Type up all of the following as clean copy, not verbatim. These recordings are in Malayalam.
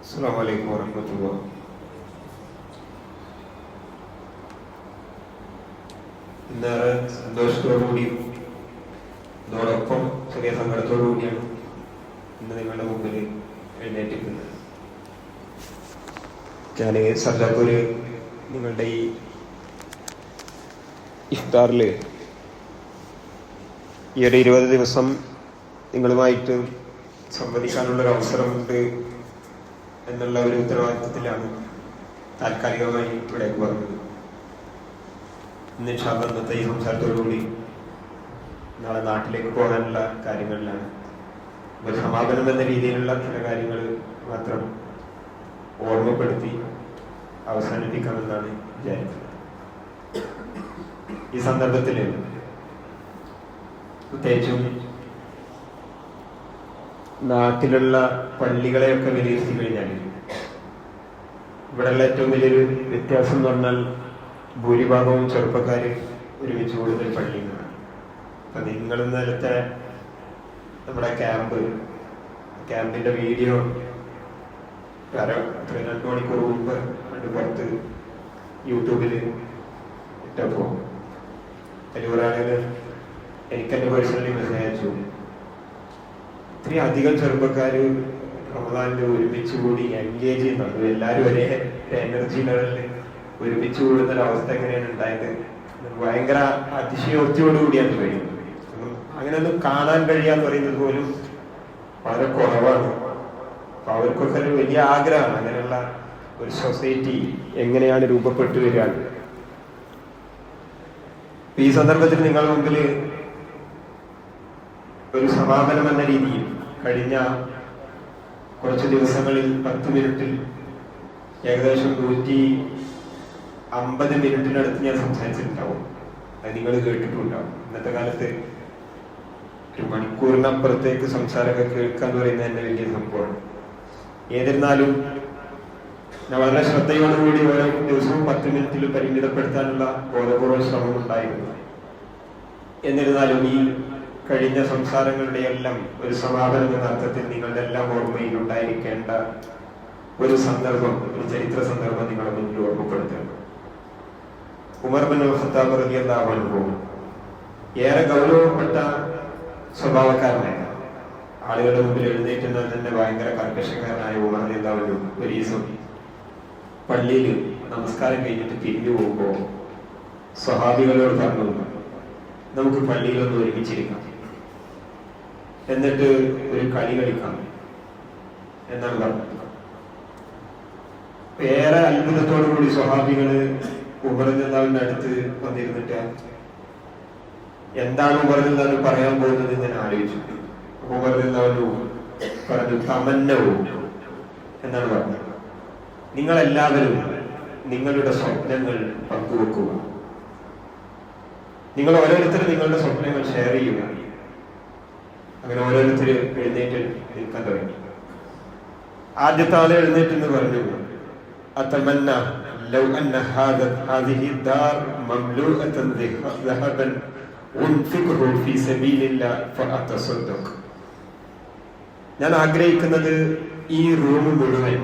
അസ്സലാമു അലൈക്കും വറഹ്മത്തുള്ളാഹി. ഇന്നേറെ സന്തോഷത്തോടുകൂടിയും അതോടൊപ്പം ചെറിയ സങ്കടത്തോടു കൂടിയാണ് ഇന്ന് നിങ്ങളുടെ മുമ്പിൽ എഴുന്നേറ്റിരിക്കുന്നത്. ഞാൻ സർജാപ്പൂര് നിങ്ങളുടെ ഈ ഇഫ്താറിൽ ഈ ഒരു 20 ദിവസം നിങ്ങളുമായിട്ട് സംവദിക്കാനുള്ളൊരു അവസരമുണ്ട് എന്നുള്ള ഒരു ഉത്തരവാദിത്വത്തിലാണ് താൽക്കാലികമായി ഇവിടേക്ക് പറഞ്ഞത്. ഇന്ന് ഇൻഷാ അല്ലാഹ് ഇന്നത്തെ ഈ സംസാരത്തോടുകൂടി നാളെ നാട്ടിലേക്ക് പോകാനുള്ള കാര്യങ്ങളിലാണ്. ഒരു സമാപനം എന്ന രീതിയിലുള്ള ചില കാര്യങ്ങൾ മാത്രം ഓർമ്മപ്പെടുത്തി അവസാനിപ്പിക്കാമെന്നാണ് വിചാരിക്കുന്നത്. ഈ സന്ദർഭത്തിൽ പ്രത്യേകിച്ചും നാട്ടിലുള്ള പള്ളികളെയൊക്കെ വിലയിരുത്തി കഴിഞ്ഞാൽ ഇവിടെയുള്ള ഏറ്റവും വലിയൊരു വ്യത്യാസം എന്ന് പറഞ്ഞാൽ ഭൂരിഭാഗവും ചെറുപ്പക്കാർ ഒരുമിച്ച് കൂടുതൽ പള്ളിയിൽ നിന്നാണ്. അപ്പൊ നിങ്ങൾ ഇന്നലത്തെ നമ്മുടെ ക്യാമ്പിന്റെ വീഡിയോ 2 മണിക്കൂർ മുമ്പ് പുറത്ത് യൂട്യൂബിൽ ഇട്ടപ്പോ അതിൽ ഒരാളുകൾ എനിക്കെന്റെ പേഴ്സണലി മെസ്സേജ് അയച്ചു. ഇത്രയും അധികം ചെറുപ്പക്കാർ റമദാനിൽ ഒരുമിച്ച് കൂടി എൻഗേജ് ചെയ്യുന്നുണ്ട്. എല്ലാവരും ഒരേ എനർജി ലെവലിൽ ഒരുമിച്ച് കൂടുന്ന ഒരു അവസ്ഥ എങ്ങനെയാണ് ഉണ്ടായത്? ഭയങ്കര അതിശയോക്തിയോടുകൂടിയാണ് കഴിയുന്നത്. അങ്ങനെയൊന്നും കാണാൻ കഴിയാന്ന് പറയുന്നത് പോലും വളരെ കുറവാണ്. അപ്പൊ അവർക്കൊക്കെ ഒരു വലിയ ആഗ്രഹമാണ് അങ്ങനെയുള്ള ഒരു സൊസൈറ്റി എങ്ങനെയാണ് രൂപപ്പെട്ടു വരിക. ഈ സന്ദർഭത്തിൽ നിങ്ങളുടെ മുമ്പിൽ ഒരു സമാപനം എന്ന രീതിയിൽ കഴിഞ്ഞ കുറച്ച് ദിവസങ്ങളിൽ 10 മിനിറ്റിൽ ഏകദേശം 150 മിനിറ്റിനടുത്ത് ഞാൻ സംസാരിച്ചിട്ടുണ്ടാവും. അത് നിങ്ങൾ കേട്ടിട്ടുണ്ടാവും. ഇന്നത്തെ കാലത്ത് 1 മണിക്കൂറിനപ്പുറത്തേക്ക് സംസാരമൊക്കെ കേൾക്കുക എന്ന് പറയുന്നത് തന്നെ വലിയ സംഭവമാണ്. ഏതിരുന്നാലും ഞാൻ വളരെ ശ്രദ്ധയോടുകൂടി ഓരോ ദിവസവും 10 മിനിറ്റിൽ പരിമിതപ്പെടുത്താനുള്ള ബോധപൂർവ്വ ശ്രമം ഉണ്ടായിരുന്നു. എന്നിരുന്നാലും ഈ കഴിഞ്ഞ സംസാരങ്ങളുടെ എല്ലാം ഒരു സമാപനം എന്ന അർത്ഥത്തിൽ നിങ്ങളുടെ എല്ലാം ഓർമ്മയിൽ ഉണ്ടായിരിക്കേണ്ട ഒരു സന്ദർഭം, ഒരു ചരിത്ര സന്ദർഭം നിങ്ങളുടെ മുന്നിൽ ഓർമ്മപ്പെടുത്തുന്നു. ഉമർ ബിൻ ഖത്താബ് റളിയല്ലാഹു അൻഹു ഏറെ ഗൗരവപ്പെട്ട സ്വഭാവക്കാരനായ ആളുകളുടെ മുമ്പിൽ എഴുന്നേറ്റുന്നത് തന്നെ ഭയങ്കര കർക്കശക്കാരനായ ഉമർ റളിയല്ലാഹു അൻഹു ഒരു ദിവസം പള്ളിയിൽ നമസ്കാരം കഴിഞ്ഞിട്ട് പിരിഞ്ഞു പോകുമ്പോ സ്വഹാബികളോട് പറഞ്ഞു, നമുക്ക് പള്ളിയിലൊന്ന് ഒരുമിച്ചിരിക്കാം, എന്നിട്ട് ഒരു കളി കളിക്കാം എന്നാണ് പറഞ്ഞത്. ഏറെ അത്ഭുതത്തോടു കൂടി സ്വഹാബികള് ഉമർ റളിയല്ലാഹുവിന്റെ അടുത്ത് വന്നിരുന്നിട്ട് എന്താണ് ഉമർ റളിയല്ലാഹു പറയാൻ പോകുന്നത് എന്ന് ഞാൻ ആലോചിച്ചു. ഉമർ റളിയല്ലാഹു പറഞ്ഞു, തമന്നവും എന്നാണ് പറഞ്ഞത്. നിങ്ങളെല്ലാവരും നിങ്ങളുടെ സ്വപ്നങ്ങൾ പങ്കുവെക്കുക. നിങ്ങൾ ഓരോരുത്തരും നിങ്ങളുടെ സ്വപ്നങ്ങൾ ഷെയർ ചെയ്യുക. അങ്ങനെ ഓരോരുത്തർ എഴുന്നേറ്റ് നിൽക്കാൻ തുടങ്ങി. ആദ്യത്തെ ആളെ എഴുന്നേറ്റ് എന്ന് പറഞ്ഞു, അതമന്ന ലൗ അന്ന ഹാദിഹി ദാർ മംലൂഅതൻ ദഹബൻ ഉൻഫിഖുഹു ഫീ സബീലില്ലാഹ് ഫഅതസദ്ദഖ്. ഞാൻ ആഗ്രഹിക്കുന്നത് ഈ റൂം മുഴുവൻ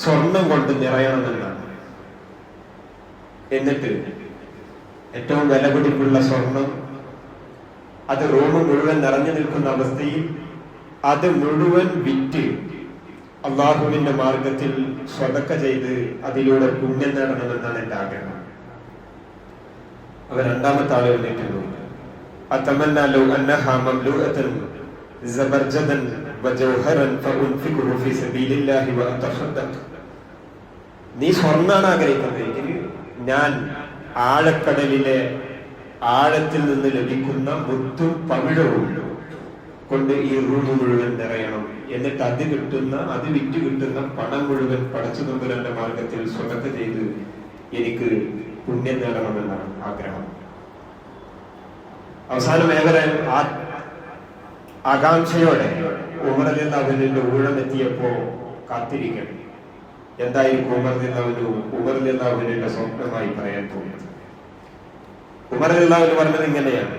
സ്വർണം കൊണ്ട് നിറയണമെന്നാണ്. എന്നിട്ട് ഏറ്റവും വില പിടിപ്പുള്ള സ്വർണം അത് റൂം മുഴുവൻ നിറഞ്ഞു നിൽക്കുന്ന അവസ്ഥയിൽ അത് മുഴുവൻ വിറ്റ് അള്ളാഹുവിന്റെ മാർഗത്തിൽ സ്വതക്ക ചെയ്ത് അതിലൂടെ പുണ്യം നേടണമെന്നാണ് എന്റെ ആഗ്രഹം. അവ രണ്ടാമത്തെ ആൾ എഴുന്നേറ്റുന്നു. അതമന്ന ലൗ അന്നഹാ മംലൂഅതൻ സബർജദൻ വജൗഹറൻ ഫഉൻഫിഖുഹു ഫീ സബീലില്ലാഹി വഅതസദ്ദഖ്. നീ സ്വർണ്ണാണ് ആഗ്രഹിക്കുന്നതെങ്കിൽ ഞാൻ ആഴക്കടലിലെ ആഴത്തിൽ നിന്ന് ലഭിക്കുന്ന മുത്തും പവിഴവും കൊണ്ട് ഈ റൂം മുഴുവൻ നിറയണം. എന്നിട്ട് അത് വിറ്റ് കിട്ടുന്ന പണം മുഴുവൻ പടച്ചു തമ്പുരാന്റെ മാർഗത്തിൽ സ്വതക്ക ചെയ്ത് എനിക്ക് പുണ്യം നേടണമെന്നാണ് ആഗ്രഹം. അവസാനം ഏവരെ ആകാംക്ഷയോടെ ഉമർ റളിയല്ലാഹുവിന്റെ ഊഴമെത്തിയപ്പോ കാത്തിരിക്കണം. എന്തായിരിക്കും ഉമർ റളിയല്ലാഹുവിന്റെ സ്വപ്നമായി പറയാൻ പോകുന്നത്? ഉമർ റളിയല്ലാഹു പറഞ്ഞത് ഇങ്ങനെയാണ്,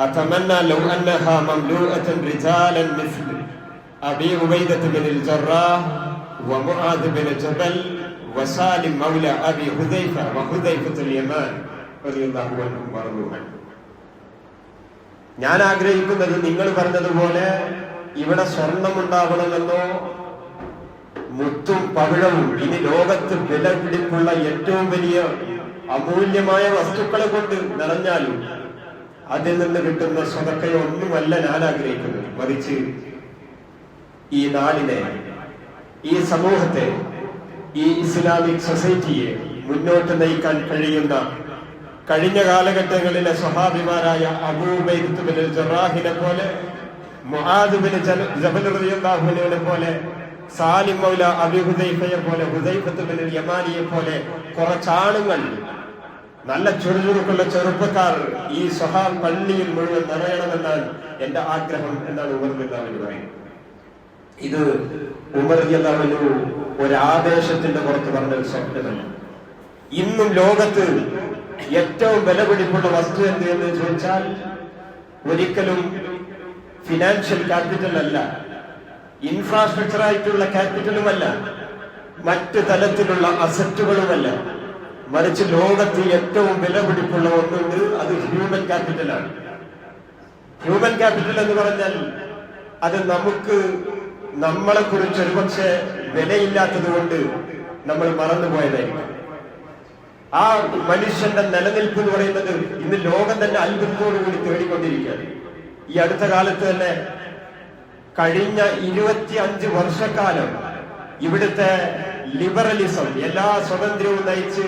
അതമന്ന ലൗ അന്നഹാ മംലൂഅതൻ റിജാലൻ മിസ്ലി അബീ ഉബൈദത്ത് ബിനുൽ ജറാഹ് വമുആദ് ബിൻ ജബൽ വസാലിം മൗല അബി ഹുദൈഫ വഹുദൈഫത്തുൽ യമാൻ റളിയല്ലാഹു അൻഹു വറദുഅൻ. ഞാൻ ആഗ്രഹിക്കുന്നത് നിങ്ങൾ പറഞ്ഞതുപോലെ ഇവിടെ സ്വർണമുണ്ടാവണമെന്നോ മുത്തും പവിഴവും ഇനി ലോകത്ത് വില പിടിപ്പുള്ള ഏറ്റവും വലിയ അമൂല്യമായ വസ്തുക്കളെ കൊണ്ട് നിറഞ്ഞാലും അതിൽ നിന്ന് കിട്ടുന്ന സ്വതക്കയോ ഒന്നുമല്ല ഞാൻ ആഗ്രഹിക്കുന്നത്. മറിച്ച് ഈ നാടിനെ, ഈ സമൂഹത്തെ, ഈ ഇസ്ലാമിക് സൊസൈറ്റിയെ മുന്നോട്ട് നയിക്കാൻ കഴിയുന്ന കഴിഞ്ഞ കാലഘട്ടങ്ങളിലെ സ്വഹാബിമാരായ അബൂ ഉബൈദത്ത് ബിനുൽ ജറാഹിനെ പോലെ, മുആദ് ബിൻ ജബൽ റളിയല്ലാഹു അൻഹുവിനെ പോലെ, സാലിം മൗല അബീ ഹുദൈഫയെ പോലെ, ഹുദൈഫത്ത് ബിനുൽ യമാനിയെ പോലെ കുറച്ചാണുങ്ങൾ, നല്ല ചുറുചുറുക്കുള്ള ചെറുപ്പക്കാർ ഈ സ്വഹാബ് പള്ളിയിൽ മുഴുവൻ നിറയണമെന്നാണ് എന്റെ ആഗ്രഹം എന്നാണ് ഉമർ റളിയല്ലാഹു അൻഹു പറയുന്നത്. ഇത് ഉമർ റളിയല്ലാഹു അൻഹു ഒരാവേശത്തിന്റെ പുറത്ത് പറഞ്ഞ ഒരു സ്വപ്നമല്ല. ഇന്നും ലോകത്ത് ഏറ്റവും വിലപിടിപ്പുള്ള വസ്തു എന്ത് എന്ന് ചോദിച്ചാൽ ഒരിക്കലും ഫിനാൻഷ്യൽ ക്യാപിറ്റൽ അല്ല, ഇൻഫ്രാസ്ട്രക്ചർ ആയിട്ടുള്ള ക്യാപിറ്റലുമല്ല, മറ്റ് തലത്തിലുള്ള അസറ്റുകളുമല്ല. മറിച്ച് ലോകത്ത് ഏറ്റവും വിലപിടിപ്പുള്ള ഒന്നുണ്ട്, അത് ഹ്യൂമൻ ക്യാപിറ്റലാണ്. ഹ്യൂമൻ ക്യാപിറ്റൽ എന്ന് പറഞ്ഞാൽ അത് നമുക്ക് നമ്മളെ കുറിച്ച് ഒരുപക്ഷെ വിലയില്ലാത്തത് കൊണ്ട് നമ്മൾ മറന്നുപോയതായിരിക്കും. ആ മനുഷ്യന്റെ നിലനിൽപ്പ് എന്ന് പറയുന്നത് ഇന്ന് ലോകം തന്നെ അത്ഭുതത്തോടുകൂടി തേടിക്കൊണ്ടിരിക്കുകയാണ്. ഈ അടുത്ത കാലത്ത് തന്നെ കഴിഞ്ഞ 25 വർഷക്കാലം ഇവിടുത്തെ ലിബറലിസം, എല്ലാ സ്വാതന്ത്ര്യവും നയിച്ച്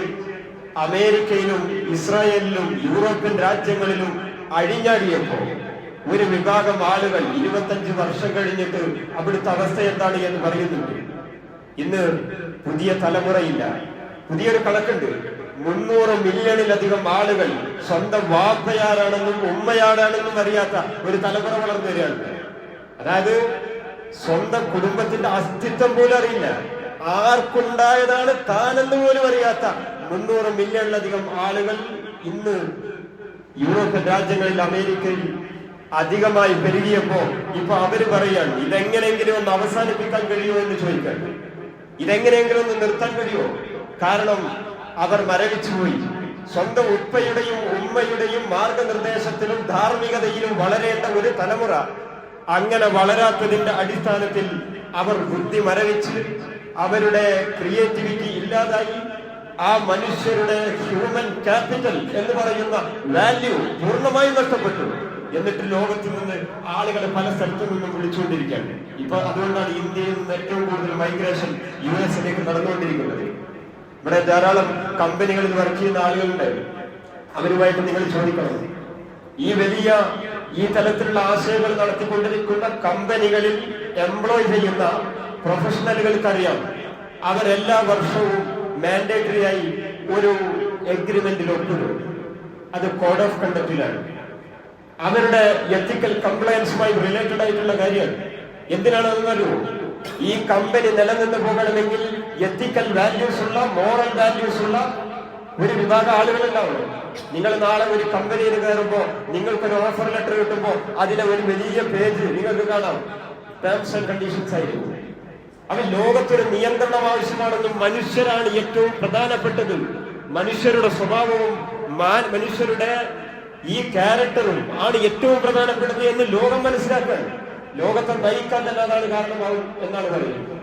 അമേരിക്കയിലും ഇസ്രായേലിലും യൂറോപ്യൻ രാജ്യങ്ങളിലും അഴിഞ്ഞാടിയപ്പോ ഒരു വിഭാഗം ആളുകൾ 25 വർഷം കഴിഞ്ഞിട്ട് അവിടുത്തെ അവസ്ഥ എന്താണ് എന്ന് പറയുന്നുണ്ട്. ഇന്ന് പുതിയ തലമുറയില്ല. പുതിയൊരു കണക്കുണ്ട്, 300 മില്യണിലധികം ആളുകൾ സ്വന്തം വാപ്പയാരാണെന്നും ഉമ്മയാരാണെന്നും അറിയാത്ത ഒരു തലമുറ വളർന്നു വരികയാണ്. അതായത് സ്വന്തം കുടുംബത്തിന്റെ അസ്തിത്വം പോലും അറിയില്ല, ആർക്കുണ്ടായതാണ് താനെന്ന് പോലും അറിയാത്ത 300 മില്യണിലധികം ആളുകൾ ഇന്ന് യൂറോപ്യൻ രാജ്യങ്ങളിൽ, അമേരിക്കയിൽ അധികമായി പെരുകിയപ്പോ ഇപ്പൊ അവര് പറയാണ് ഇതെങ്ങനെയെങ്കിലും ഒന്ന് അവസാനിപ്പിക്കാൻ കഴിയുമോ എന്ന് ചോദിക്കാൻ. ഇതെങ്ങനെയെങ്കിലും ഒന്ന് നിർത്താൻ കഴിയുമോ? കാരണം അവർ മരവിച്ചുപോയി. സ്വന്തം ഉപ്പയുടെയും ഉമ്മയുടെയും മാർഗനിർദ്ദേശത്തിലും ധാർമ്മികതയിലും വളരേണ്ട ഒരു തലമുറ അങ്ങനെ വളരാത്തതിന്റെ അടിസ്ഥാനത്തിൽ അവർ ബുദ്ധി മരവിച്ച് അവരുടെ ക്രിയേറ്റിവിറ്റി ഇല്ലാതായി. ആ മനുഷ്യരുടെ ഹ്യൂമൻ ക്യാപിറ്റൽ എന്ന് പറയുന്ന വാല്യൂ പൂർണ്ണമായും നഷ്ടപ്പെട്ടു. എന്നിട്ട് ലോകത്ത് നിന്ന് ആളുകളെ പല സ്ഥലത്തു നിന്നും വിളിച്ചുകൊണ്ടിരിക്കുകയാണ്. ഇപ്പൊ അതുകൊണ്ടാണ് ഇന്ത്യയിൽ നിന്ന് ഏറ്റവും കൂടുതൽ മൈഗ്രേഷൻ യുഎസിലേക്ക് നടന്നുകൊണ്ടിരിക്കുന്നത്. ഇവിടെ ധാരാളം കമ്പനികളിൽ വർക്ക് ചെയ്യുന്ന ആളുകളുണ്ട്. അവരുമായിട്ട് നിങ്ങൾ ചോദിക്കണം, ഈ തലത്തിലുള്ള ആശയങ്ങൾ നടത്തിക്കൊണ്ടിരിക്കുന്ന കമ്പനികളിൽ എംപ്ലോയ് ചെയ്യുന്ന പ്രൊഫഷണലുകൾക്കറിയാം, അവരെല്ലാ വർഷവും മാൻഡേറ്ററി ആയി ഒരു എഗ്രിമെന്റിൽ ഒപ്പിടും. അത് കോഡ് ഓഫ് കണ്ടക്റ്റിലാണ്. അവരുടെ എത്തിക്കൽ കംപ്ലയൻസുമായി റിലേറ്റഡ് ആയിട്ടുള്ള കാര്യമാണ്. എന്തിനാണ് അതെന്നറിയോ? ഈ കമ്പനി നിലനിന്ന് പോകണമെങ്കിൽ എത്തിക്കൽ വാല്യൂസ് ഉള്ള, മോറൽ വാല്യൂസ് ഉള്ള ഒരു വിഭാഗം ആളുകളുണ്ടാവുള്ളൂ. നിങ്ങൾ നാളെ ഒരു കമ്പനിയിൽ കയറുമ്പോ നിങ്ങൾക്കൊരു ഓഫർ ലെറ്റർ കിട്ടുമ്പോ അതിലെ ഒരു വലിയ പേജ് നിങ്ങൾക്ക് കാണാം, ടേംസ് ആൻഡ് കണ്ടീഷൻസ് ആയിരിക്കും. അപ്പൊ ലോകത്തൊരു നിയന്ത്രണം ആവശ്യമാണെന്നും മനുഷ്യരാണ് ഏറ്റവും പ്രധാനപ്പെട്ടത്, മനുഷ്യരുടെ സ്വഭാവവും മനുഷ്യരുടെ ഈ ക്യാരക്ടറും ആണ് ഏറ്റവും പ്രധാനപ്പെട്ടത് എന്ന് ലോകം മനസ്സിലാക്കാൻ, ലോകത്തെ നയിക്കാൻ തന്നെ അതാണ് കാരണമാവും എന്നാണ് പറയുന്നത്.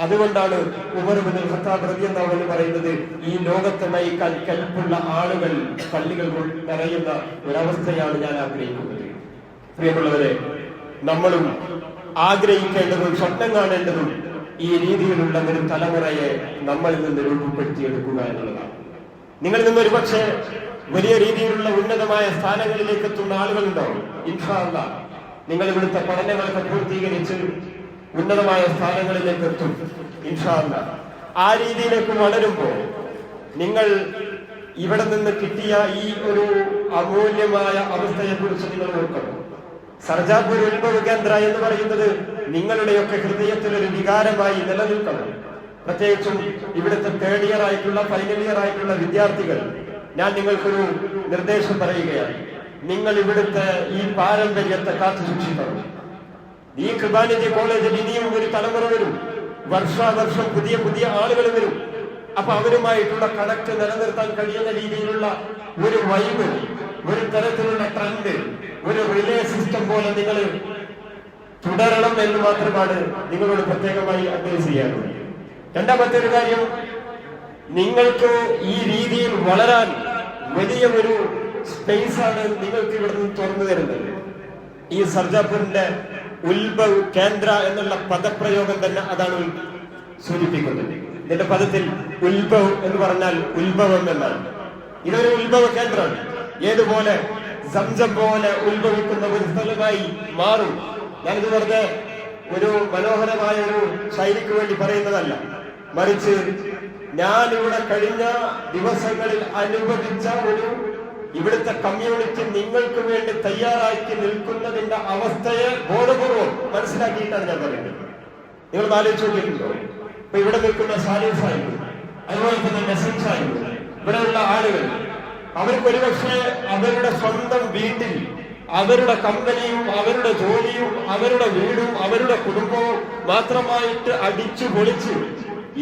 അതുകൊണ്ടാണ് ഉമർ ഇബ്നുൽ ഖത്താബ് റളിയല്ലാഹു അൻഹു പറയുന്നത്, ഈ ലോകത്തെ നയിക്കാൻ കൽപ്പുള്ള ആളുകൾ പള്ളികൾ നിറയുന്ന ഒരവസ്ഥയാണ് ഞാൻ ആഗ്രഹിക്കുന്നത്. പ്രിയമുള്ളവരെ, നമ്മളും ആഗ്രഹിക്കേണ്ടതും സ്വപ്നം കാണേണ്ടതും ഈ രീതിയിലുള്ള ഒരു തലമുറയെ നമ്മളിൽ നിന്ന് രൂപപ്പെടുത്തിയെടുക്കുക എന്നുള്ളതാണ്. നിങ്ങളിൽ നിന്ന് ഒരുപക്ഷെ വലിയ രീതിയിലുള്ള ഉന്നതമായ സ്ഥാനങ്ങളിലേക്ക് എത്തുന്ന ആളുകളുണ്ടാവും. ഇൻഷാ അല്ലാഹ് നിങ്ങൾ ഇവിടുത്തെ പഠനങ്ങളൊക്കെ പൂർത്തീകരിച്ച് ഉന്നതമായ സ്ഥാനങ്ങളിലേക്ക് എത്തും ഇൻഷാ അല്ലാഹ്. ആ രീതിയിലേക്ക് വളരുമ്പോൾ നിങ്ങൾ ഇവിടെ നിന്ന് കിട്ടിയ ഈ ഒരു അമൂല്യമായ അവസ്ഥയെ കുറിച്ച് നിങ്ങൾ ഓർക്കണം. സർജാപൂർ ഉത്ഭവ കേന്ദ്ര എന്ന് പറയുന്നത് നിങ്ങളുടെയൊക്കെ ഹൃദയത്തിൽ ഒരു വികാരമായി നിലനിൽക്കണം. പ്രത്യേകിച്ചും ഇവിടുത്തെ തേർഡ് ഇയർ ആയിട്ടുള്ള, ഫൈനൽ ഇയർ ആയിട്ടുള്ള വിദ്യാർത്ഥികൾ, ഞാൻ നിങ്ങൾക്കൊരു നിർദ്ദേശം പറയുകയാണ്. നിങ്ങൾ ഇവിടുത്തെ ഈ പാരമ്പര്യത്തെ കാത്തു സൂക്ഷിക്കണം. ഈ കൃപാനിധി കോളേജിൽ ഇനിയും ഒരു തലമുറ വരും, വർഷാവർഷം പുതിയ പുതിയ ആളുകൾ വരും. അപ്പൊ അവരുമായിട്ടുള്ള കണക്ട് നിലനിർത്താൻ കഴിയുന്ന രീതിയിലുള്ള ഒരു വൈബ്, ഒരു തരത്തിലുള്ള ട്രെൻഡ്, ഒരു റിലേ സിസ്റ്റം പോലെ നിങ്ങൾ തുടരണം എന്ന് മാത്രമാണ് നിങ്ങളോട് പ്രത്യേകമായി അഡ്വൈസ് ചെയ്യാറുള്ളത്. രണ്ടാമത്തെ ഒരു കാര്യം, നിങ്ങൾക്ക് ഈ രീതിയിൽ വളരാൻ വലിയ ഒരു സ്പേസ് ആണ് നിങ്ങൾക്ക് ഇവിടുന്ന് തുറന്നു തരുന്നത്. ഈ സർജാപൂരിന്റെ ഉത്ഭവ് കേന്ദ്ര എന്നുള്ള പദപ്രയോഗം തന്നെ അതാണ് സൂചിപ്പിക്കുന്നത്. ഇതിന്റെ പദത്തിൽ ഉത്ഭവ് എന്ന് പറഞ്ഞാൽ ഉത്ഭവം എന്നാണ്. ഇതൊരു ഉത്ഭവ കേന്ദ്രമാണ്. ഏതുപോലെ സംസം പോലെ ഉത്ഭവിക്കുന്ന ഒരു സ്ഥലമായി മാറും. ഞാനിത് വെറുതെ ഒരു മനോഹരമായ ഒരു ശൈലിക്ക് വേണ്ടി പറയുന്നതല്ല, മറിച്ച് ഞാനിവിടെ കഴിഞ്ഞ ദിവസങ്ങളിൽ അനുഭവിച്ച ഒരു ഇവിടുത്തെ കമ്മ്യൂണിറ്റി നിങ്ങൾക്ക് വേണ്ടി തയ്യാറാക്കി നിൽക്കുന്നതിന്റെ അവസ്ഥയെ ബോധപൂർവം മനസ്സിലാക്കിയിട്ടാണ് ഞാൻ പറയുന്നത്. നിങ്ങൾ ആലോചിച്ച് നോക്കിയിട്ടുണ്ടോ? ഇപ്പൊ ഇവിടെ നിൽക്കുന്ന സാലിഫ് സാഹിബ്, അതുപോലെ തന്നെ നസീം സാഹിബ്, ഇവിടെയുള്ള ആളുകൾ, അവർക്ക് ഒരുപക്ഷെ അവരുടെ സ്വന്തം വീട്ടിൽ അവരുടെ കമ്പനിയും അവരുടെ ജോലിയും അവരുടെ വീടും അവരുടെ കുടുംബവും മാത്രമായിട്ട് അടിച്ചു പൊളിച്ച്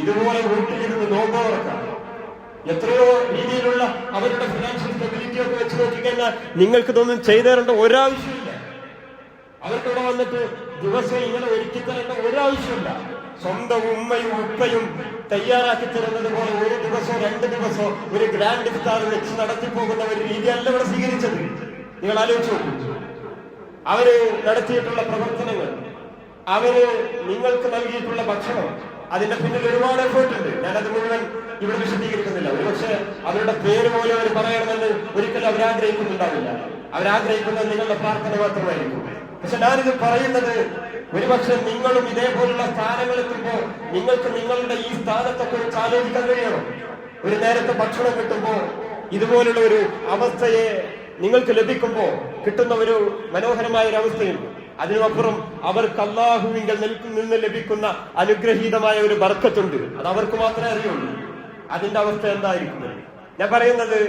ഇതുപോലെ വീട്ടിലിരുന്ന് നോമ്പുറക്കാം. എത്രയോ രീതിയിലുള്ള അവരുടെ ഫിനാൻഷ്യൽ സ്റ്റെബിലിറ്റി ഒക്കെ വെച്ച് നോക്കിക്കഴിഞ്ഞാൽ നിങ്ങൾക്ക് ഇതൊന്നും ചെയ്തു തരേണ്ട ഒരാവശ്യമില്ല. അവർക്കിവിടെ വന്നിട്ട് ദിവസം ഇങ്ങനെ ഒരുക്കി തരേണ്ട ഒരാവശ്യമില്ല. സ്വന്തം ഉമ്മയും ഉപ്പയും തയ്യാറാക്കി തരുന്നത് പോലെ ഒരു ദിവസമോ 2 ദിവസമോ ഒരു ഗ്രാൻഡ് ഇഫ്താർ വെച്ച് നടത്തി പോകുന്ന ഒരു രീതിയല്ല ഇവിടെ സ്വീകരിച്ചത്. നിങ്ങൾ ആലോചിച്ചു നോക്കൂ. അവര് നടത്തിയിട്ടുള്ള പ്രവർത്തനങ്ങൾ, അവര് നിങ്ങൾക്ക് നൽകിയിട്ടുള്ള ഭക്ഷണം, അതിന്റെ പിന്നിൽ ഒരുപാട് എഫേർട്ട് ഉണ്ട്. ഞാനത് മുഴുവൻ ഇവിടെ വിശദീകരിക്കുന്നില്ല. ഒരുപക്ഷെ അവരുടെ പേര് പോലും അവർ പറയണമെന്ന് ഒരിക്കലും അവരാഗ്രഹിക്കുന്നുണ്ടാവില്ല. അവരാഗ്രഹിക്കുന്നത് നിങ്ങളുടെ പ്രാർത്ഥന മാത്രമായിരിക്കും. പക്ഷെ ഞാനിത് പറയുന്നത്, ഒരുപക്ഷെ നിങ്ങളും ഇതേപോലുള്ള സ്ഥാനങ്ങളെത്തുമ്പോൾ നിങ്ങൾക്ക് നിങ്ങളുടെ ഈ സ്ഥാനത്തെ കുറിച്ച് ആലോചിക്കാൻ കഴിയണം. ഒരു നേരത്തെ ഭക്ഷണം കിട്ടുമ്പോൾ ഇതുപോലുള്ള ഒരു അവസ്ഥയെ നിങ്ങൾക്ക് ലഭിക്കുമ്പോൾ കിട്ടുന്ന ഒരു മനോഹരമായ ഒരു അവസ്ഥയുണ്ട്. അതിനുമപ്പുറം അവർക്ക് അല്ലാഹുവിങ്കൽ നിന്ന് ലഭിക്കുന്ന അനുഗ്രഹീതമായ ഒരു ബർക്കത്തുണ്ട്. അത് അവർക്ക് മാത്രമേ അറിയുള്ളൂ. അതിന്റെ അവസ്ഥ എന്തായിരിക്കുന്നത്? ഞാൻ പറയുന്നത്,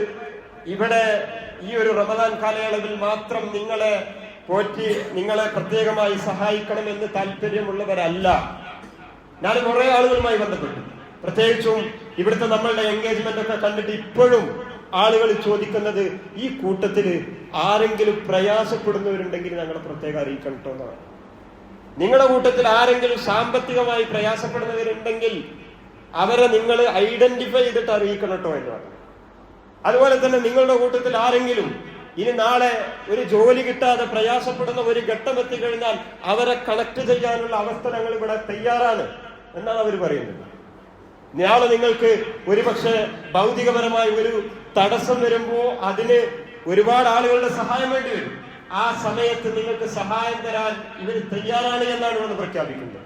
ഇവിടെ ഈ ഒരു റമദാൻ കാലയളവിൽ മാത്രം നിങ്ങളെ പോറ്റി നിങ്ങളെ പ്രത്യേകമായി സഹായിക്കണമെന്ന് താല്പര്യമുള്ളവരല്ല. ഞാൻ കുറെ ആളുകളുമായി ബന്ധപ്പെട്ടു. പ്രത്യേകിച്ചും ഇവിടുത്തെ നമ്മളുടെ എൻഗേജ്മെന്റ് ഒക്കെ കണ്ടിട്ട് ഇപ്പോഴും ആളുകൾ ചോദിക്കുന്നത്, ഈ കൂട്ടത്തിൽ ആരെങ്കിലും പ്രയാസപ്പെടുന്നവരുണ്ടെങ്കിൽ ഞങ്ങളെ പ്രത്യേകം അറിയിക്കണം കേട്ടോ എന്നാണ്. നിങ്ങളുടെ കൂട്ടത്തിൽ ആരെങ്കിലും സാമ്പത്തികമായി പ്രയാസപ്പെടുന്നവരുണ്ടെങ്കിൽ അവരെ നിങ്ങൾ ഐഡന്റിഫൈ ചെയ്തിട്ട് അറിയിക്കണം കേട്ടോ എന്നാണ്. അതുപോലെ തന്നെ നിങ്ങളുടെ കൂട്ടത്തിൽ ആരെങ്കിലും ഇനി നാളെ ഒരു ജോലി കിട്ടാതെ പ്രയാസപ്പെടുന്ന ഒരു ഘട്ടം എത്തിക്കഴിഞ്ഞാൽ അവരെ കണക്ട് ചെയ്യാനുള്ള അവസ്ഥ ഞങ്ങൾ ഇവിടെ തയ്യാറാണ് എന്നാണ് അവർ പറയുന്നത്. നാളെ നിങ്ങൾക്ക് ഒരുപക്ഷെ ഭൗതികപരമായ ഒരു തടസ്സം വരുമ്പോ അതിന് ഒരുപാട് ആളുകളുടെ സഹായം വേണ്ടി വരും. ആ സമയത്ത് നിങ്ങൾക്ക് സഹായം തരാൻ ഇവർ തയ്യാറാണ് എന്നാണ് ഇവിടെ പ്രഖ്യാപിക്കുന്നത്.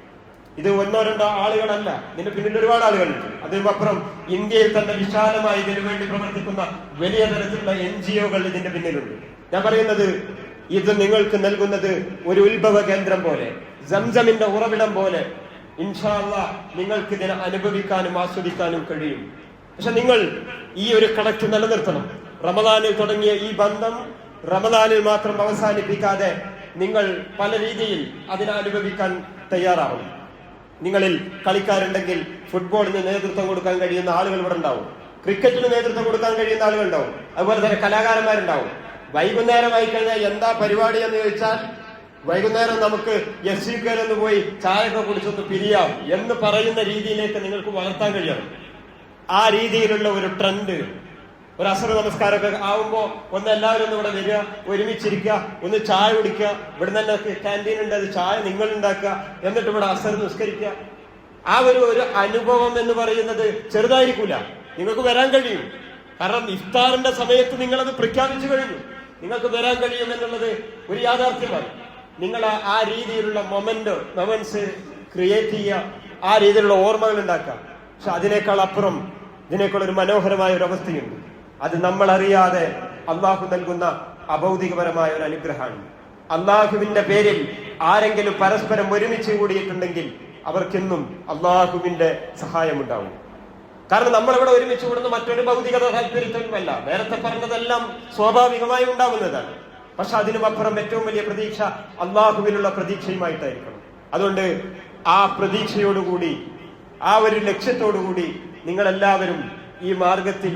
ഇത് 1-2 ആളുകളല്ല, ഇതിന് പിന്നിൽ ഒരുപാട് ആളുകളുണ്ട്. അതിനപ്പുറം ഇന്ത്യയിൽ തന്നെ വിശാലമായി ഇതിനു വേണ്ടി പ്രവർത്തിക്കുന്ന വലിയ തരത്തിലുള്ള NGO-കൾ ഇതിന്റെ പിന്നിലുണ്ട്. ഞാൻ പറയുന്നത്, ഇത് നിങ്ങൾക്ക് നൽകുന്നത് ഒരു ഉത്ഭവ കേന്ദ്രം പോലെ, സംസമിന്റെ ഉറവിടം പോലെ ഇൻഷാ അല്ലാഹ് നിങ്ങൾക്ക് ഇതിനെ അനുഭവിക്കാനും ആസ്വദിക്കാനും കഴിയും. പക്ഷെ നിങ്ങൾ ഈ ഒരു കണക്ട് നിലനിർത്തണം. റമദാനിൽ തുടങ്ങിയ ഈ ബന്ധം റമദാനിൽ മാത്രം അവസാനിപ്പിക്കാതെ നിങ്ങൾ പല രീതിയിൽ അതിനെ അനുഭവിക്കാൻ തയ്യാറാവണം. നിങ്ങളിൽ കളിക്കാരുണ്ടെങ്കിൽ ഫുട്ബോളിന് നേതൃത്വം കൊടുക്കാൻ കഴിയുന്ന ആളുകൾ ഇവിടെ ഉണ്ടാവും. ക്രിക്കറ്റിന് നേതൃത്വം കൊടുക്കാൻ കഴിയുന്ന ആളുകൾ ഉണ്ടാവും. അതുപോലെ തന്നെ കലാകാരന്മാരുണ്ടാവും. വൈകുന്നേരമായി കഴിഞ്ഞാൽ എന്താ പരിപാടി എന്ന് ചോദിച്ചാൽ, വൈകുന്നേരം നമുക്ക് SUK-ലൊന്ന് പോയി ചായയൊക്കെ കുടിച്ചൊന്ന് പിരിയാം എന്ന് പറയുന്ന രീതിയിലേക്ക് നിങ്ങൾക്ക് വളർത്താൻ കഴിയണം. ആ രീതിയിലുള്ള ഒരു ട്രെൻഡ്, ഒരു അസർ നമസ്കാരമൊക്കെ ആവുമ്പോ ഒന്ന് എല്ലാവരും ഒന്ന് ഇവിടെ വരിക, ഒരുമിച്ചിരിക്കുക, ഒന്ന് ചായ കുടിക്കുക. ഇവിടെ തന്നെ ക്യാൻറ്റീൻ ഉണ്ട്, അത് ചായ നിങ്ങൾ ഉണ്ടാക്കുക, എന്നിട്ട് ഇവിടെ അസർ നിസ്കരിക്കുക. ആ ഒരു അനുഭവം എന്ന് പറയുന്നത് ചെറുതായിരിക്കൂല. നിങ്ങൾക്ക് വരാൻ കഴിയും. കാരണം ഇഫ്താറിന്റെ സമയത്ത് നിങ്ങളത് പ്രഖ്യാപിച്ചു കഴിഞ്ഞു. നിങ്ങൾക്ക് വരാൻ കഴിയും എന്നുള്ളത് ഒരു യാഥാർത്ഥ്യമാണ്. നിങ്ങൾ ആ രീതിയിലുള്ള മൊമെന്റ്സ് ക്രിയേറ്റ് ചെയ്യുക, ആ രീതിയിലുള്ള ഓർമ്മകൾ ഉണ്ടാക്കുക. പക്ഷെ അതിനേക്കാൾ അപ്പുറം ഇതിനേക്കാൾ ഒരു മനോഹരമായ ഒരു അവസ്ഥയുണ്ട്. അത് നമ്മൾ അറിയാതെ അള്ളാഹു നൽകുന്ന അഭൗതികപരമായ ഒരു അനുഗ്രഹമാണ്. അള്ളാഹുവിന്റെ പേരിൽ ആരെങ്കിലും പരസ്പരം ഒരുമിച്ച് കൂടിയിട്ടുണ്ടെങ്കിൽ അവർക്കെന്നും അള്ളാഹുവിന്റെ സഹായമുണ്ടാവും. കാരണം നമ്മളിവിടെ ഒരുമിച്ച് കൂടുന്ന മറ്റൊരു ഭൗതികത താല്പര്യത്തിനുമല്ല. നേരത്തെ പറഞ്ഞതെല്ലാം സ്വാഭാവികമായി ഉണ്ടാവുന്നതാണ്. പക്ഷെ അതിനുമപ്പുറം ഏറ്റവും വലിയ പ്രതീക്ഷ അള്ളാഹുവിലുള്ള പ്രതീക്ഷയുമായിട്ടായിരിക്കണം. അതുകൊണ്ട് ആ പ്രതീക്ഷയോടുകൂടി, ആ ഒരു ലക്ഷ്യത്തോടുകൂടി നിങ്ങളെല്ലാവരും ഈ മാർഗത്തിൽ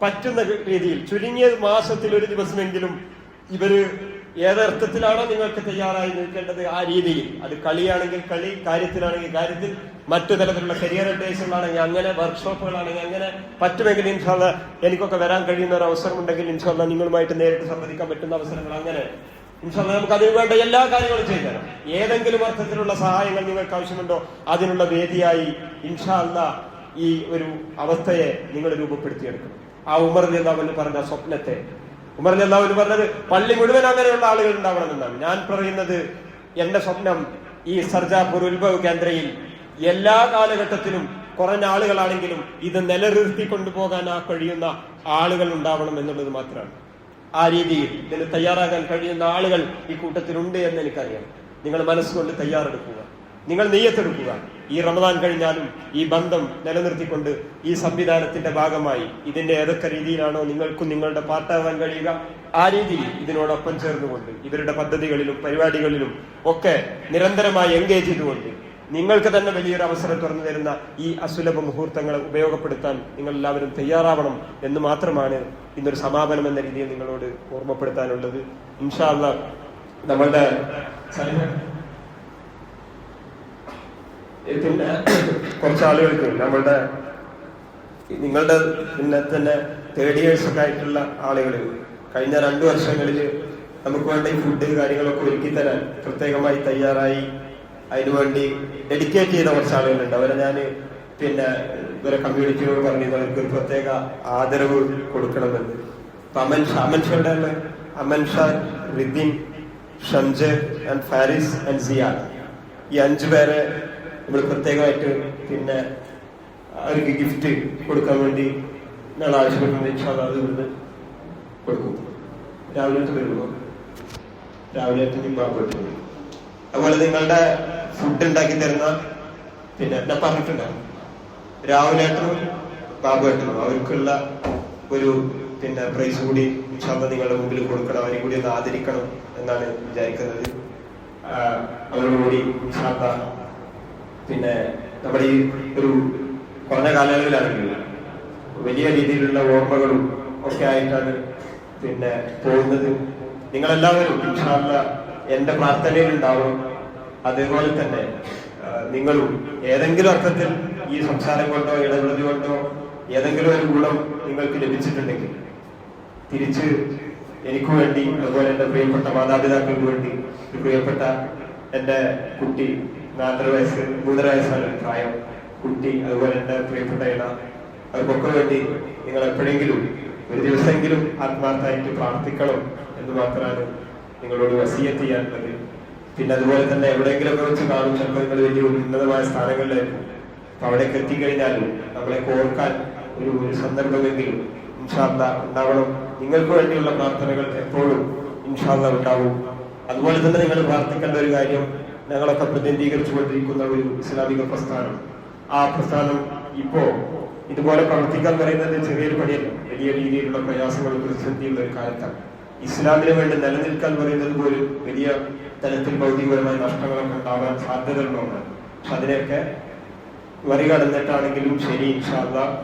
പറ്റുന്ന രീതിയിൽ ചുരുങ്ങിയ മാസത്തിൽ ഒരു ദിവസമെങ്കിലും ഇവര് ഏതർത്ഥത്തിലാണോ നിങ്ങൾക്ക് തയ്യാറായി നിൽക്കേണ്ടത് ആ രീതിയിൽ, അത് കളിയാണെങ്കിൽ കളി, കാര്യത്തിലാണെങ്കിൽ കാര്യത്തിൽ, മറ്റു തരത്തിലുള്ള കരിയർ അഡ്വൈസുകളാണെങ്കിൽ അങ്ങനെ, വർക്ക്ഷോപ്പുകളാണെങ്കിൽ അങ്ങനെ, പറ്റുമെങ്കിൽ ഇൻഷാല്ലാ എനിക്കൊക്കെ വരാൻ കഴിയുന്ന ഒരു അവസരം ഉണ്ടെങ്കിൽ ഇൻഷാല്ലാ നിങ്ങളുമായിട്ട് നേരിട്ട് സംവദിക്കാൻ പറ്റുന്ന അവസരങ്ങൾ അങ്ങനെ ഇൻഷാല്ലാ നമുക്ക് അതിന് വേണ്ട എല്ലാ കാര്യങ്ങളും ചെയ്തു തരാം. ഏതെങ്കിലും അർത്ഥത്തിലുള്ള സഹായങ്ങൾ നിങ്ങൾക്ക് ആവശ്യമുണ്ടോ അതിനുള്ള വേദിയായി ഇൻഷാല്ലാ ഈ ഒരു അവസ്ഥയെ നിങ്ങൾ രൂപപ്പെടുത്തിയെടുക്കും. ആ ഉമർ റളിയല്ലാഹു അൻഹു പറഞ്ഞ സ്വപ്നത്തെ, ഉമർ റളിയല്ലാഹു അൻഹു പറഞ്ഞത് പള്ളി മുഴുവൻ അങ്ങനെയുള്ള ആളുകൾ ഉണ്ടാവണമെന്നാണ്. ഞാൻ പറയുന്നത് എന്റെ സ്വപ്നം ഈ സർജാപൂർ ഉത്ഭവ കേന്ദ്രയിൽ എല്ലാ കാലഘട്ടത്തിലും കുറഞ്ഞ ആളുകളാണെങ്കിലും ഇത് നിലനിർത്തി കൊണ്ടുപോകാൻ കഴിയുന്ന ആളുകൾ ഉണ്ടാവണം എന്നുള്ളത് മാത്രമാണ്. ആ രീതിയിൽ ഇതിന് തയ്യാറാകാൻ കഴിയുന്ന ആളുകൾ ഈ കൂട്ടത്തിലുണ്ട് എന്ന് എനിക്കറിയാം. നിങ്ങൾ മനസ്സുകൊണ്ട് തയ്യാറെടുക്കുക, നിങ്ങൾ നെയ്യത്തെടുക്കുക. ഈ റമദാൻ കഴിഞ്ഞാലും ഈ ബന്ധം നിലനിർത്തിക്കൊണ്ട് ഈ സംവിധാനത്തിന്റെ ഭാഗമായി ഇതിന്റെ ഏതൊക്കെ രീതിയിലാണോ നിങ്ങൾക്കും നിങ്ങളുടെ പാർട്ടാവാൻ കഴിയുക ആ രീതിയിൽ ഇതിനോടൊപ്പം ചേർന്നുകൊണ്ട് ഇവരുടെ പദ്ധതികളിലും പരിപാടികളിലും ഒക്കെ നിരന്തരമായി എൻഗേജ് ചെയ്തുകൊണ്ട് നിങ്ങൾക്ക് തന്നെ വലിയൊരു അവസരം തുറന്നു തരുന്ന ഈ അസുലഭ മുഹൂർത്തങ്ങളെ ഉപയോഗപ്പെടുത്താൻ നിങ്ങൾ എല്ലാവരും തയ്യാറാവണം എന്ന് മാത്രമാണ് ഇന്നൊരു സമാപനം എന്ന രീതിയിൽ നിങ്ങളോട് ഓർമ്മപ്പെടുത്താനുള്ളത്. ഇൻഷാ അല്ലാഹ് നമ്മളുടെ പിന്നെ കുറച്ച് ആളുകൾക്ക് നിങ്ങളുടെ പിന്നെ തന്നെ തേർഡ് ഇയേഴ്സ് ഒക്കെ ആയിട്ടുള്ള ആളുകൾ കഴിഞ്ഞ 2 വർഷങ്ങളിൽ നമുക്ക് വേണ്ട ഈ ഫുഡ് കാര്യങ്ങളൊക്കെ ഒരുക്കി തരാൻ പ്രത്യേകമായി തയ്യാറായി അതിനുവേണ്ടി ഡെഡിക്കേറ്റ് ചെയ്ത കുറച്ച് ആളുകളുണ്ട്. അവരെ ഞാൻ പിന്നെ ഇവരെ കമ്മ്യൂണിറ്റിയോട് പറഞ്ഞത് അവർക്ക് ഒരു പ്രത്യേക ആദരവ് കൊടുക്കണമെന്ന്. അമൻ ഷാ, റിദിൻ, ഷംജ് ആൻഡ് ഫാരിസ് ആൻഡ് സിയാദ്, ഈ 5 പേരെ നമ്മൾ പ്രത്യേകമായിട്ട് പിന്നെ അവർക്ക് ഗിഫ്റ്റ് കൊടുക്കാൻ വേണ്ടി ഞങ്ങൾ ആവശ്യപ്പെട്ടുണ്ട്. ഇൻഷാല്ലാ അത് ഇവിടുന്ന് കൊടുക്കും. രാവിലെ വരുമ്പോ രാവിലെ ബാബുട്ടുണ്ട്. അതുപോലെ നിങ്ങളുടെ ഫുഡ് ഉണ്ടാക്കി തരുന്ന പിന്നെ ഞാൻ പറഞ്ഞിട്ടുണ്ടാവും രാവിലെ ബാബുമായിട്ടും അവർക്കുള്ള ഒരു പിന്നെ പ്രൈസ് കൂടി ഇൻഷാല്ലാ നിങ്ങളുടെ മുമ്പിൽ കൊടുക്കണം. അവരെ കൂടി ഒന്ന് ആദരിക്കണം എന്നാണ് വിചാരിക്കുന്നത്. അവരോടുകൂടി ഇൻഷാല്ലാ പിന്നെ നമ്മുടെ ഈ ഒരു കുറഞ്ഞ കാലയളവിലാണെങ്കിൽ വലിയ രീതിയിലുള്ള ഓർമ്മകളും ഒക്കെ ആയിട്ടാണ് പിന്നെ പോകുന്നത്. നിങ്ങളെല്ലാവരും ഇൻഷാല്ലാ എന്റെ പ്രാർത്ഥനയിൽ ഉണ്ടാവും. അതേപോലെ തന്നെ നിങ്ങളും ഏതെങ്കിലും അർത്ഥത്തിൽ ഈ സംസാരം കൊണ്ടോ ഇടപെടൽ കൊണ്ടോ ഏതെങ്കിലും ഒരു ഗുണം നിങ്ങൾക്ക് ലഭിച്ചിട്ടുണ്ടെങ്കിൽ തിരിച്ച് എനിക്ക് വേണ്ടി, അതുപോലെ എന്റെ പ്രിയപ്പെട്ട മാതാപിതാക്കൾക്ക് വേണ്ടി, പ്രിയപ്പെട്ട എന്റെ കുട്ടി 3 വയസ്സാണ് പ്രായം കുട്ടി, അതുപോലെ എന്റെ പ്രിയപ്പെട്ട ഇട, അവർക്കൊക്കെ വേണ്ടി നിങ്ങൾ എപ്പോഴെങ്കിലും ഒരു ദിവസമെങ്കിലും ആത്മാർത്ഥമായിട്ട് പ്രാർത്ഥിക്കണം എന്ന് മാത്രമാണ് നിങ്ങളോട് വസിയത്ത് ചെയ്യാനുള്ളത്. പിന്നെ അതുപോലെ തന്നെ എവിടെയെങ്കിലുമൊക്കെ വെച്ച് കാണും, ചിലപ്പോൾ നിങ്ങൾ വലിയ ഉന്നതമായ സ്ഥാനങ്ങളിലായിരിക്കും. അപ്പൊ അവിടേക്ക് എത്തിക്കഴിഞ്ഞാലും നമ്മളെ ഓർക്കാൻ ഒരു സന്ദർഭമെങ്കിലും ഇൻഷാ അല്ലാഹ് ഉണ്ടാവണം. നിങ്ങൾക്ക് വേണ്ടിയുള്ള പ്രാർത്ഥനകൾ എപ്പോഴും ഇൻഷാ അല്ലാഹ് ഉണ്ടാവും. അതുപോലെ തന്നെ നിങ്ങൾ പ്രാർത്ഥിക്കേണ്ട ഒരു കാര്യം, ഞങ്ങളൊക്കെ പ്രതിനിധീകരിച്ചുകൊണ്ടിരിക്കുന്ന ഒരു ഇസ്ലാമിക പ്രസ്ഥാനം, ആ പ്രസ്ഥാനം ഇപ്പോ ഇതുപോലെ പ്രവർത്തിക്കാൻ പറയുന്നത് ചെറിയൊരു പണിയല്ല. വലിയ രീതിയിലുള്ള പ്രയാസങ്ങളും പ്രതിസന്ധിയുള്ള ഒരു കാലത്താണ്. ഇസ്ലാമിന് വേണ്ടി നിലനിൽക്കാൻ പറയുന്നത് പോലും വലിയ തലത്തിൽ ഭൗതികപരമായ നഷ്ടങ്ങളൊക്കെ ഉണ്ടാകാൻ സാധ്യതകളുണ്ട്. പക്ഷെ അതിനെയൊക്കെ മറികടന്നിട്ടാണെങ്കിലും ശരി ഇൻഷാ അല്ലാഹ്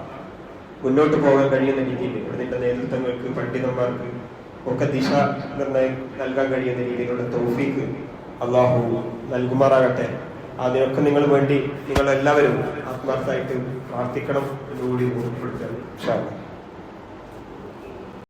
മുന്നോട്ട് പോകാൻ കഴിയുന്ന രീതിയിൽ ഇതിന്റെ നേതൃത്വങ്ങൾക്ക്, പണ്ഡിതന്മാർക്ക് ഒക്കെ ദിശ നിർണ്ണയം നൽകാൻ കഴിയുന്ന രീതിയിലുള്ള തൗഫീഖ് അള്ളാഹു നൽകുമാറാകട്ടെ. അതിനൊക്കെ നിങ്ങൾ വേണ്ടി നിങ്ങളെല്ലാവരും ആത്മാർത്ഥമായിട്ട് പ്രാർത്ഥിക്കണം എന്നുകൂടി ഓർമ്മപ്പെടുത്തുകയാണ്. ഇൻഷാ അല്ലാഹ്.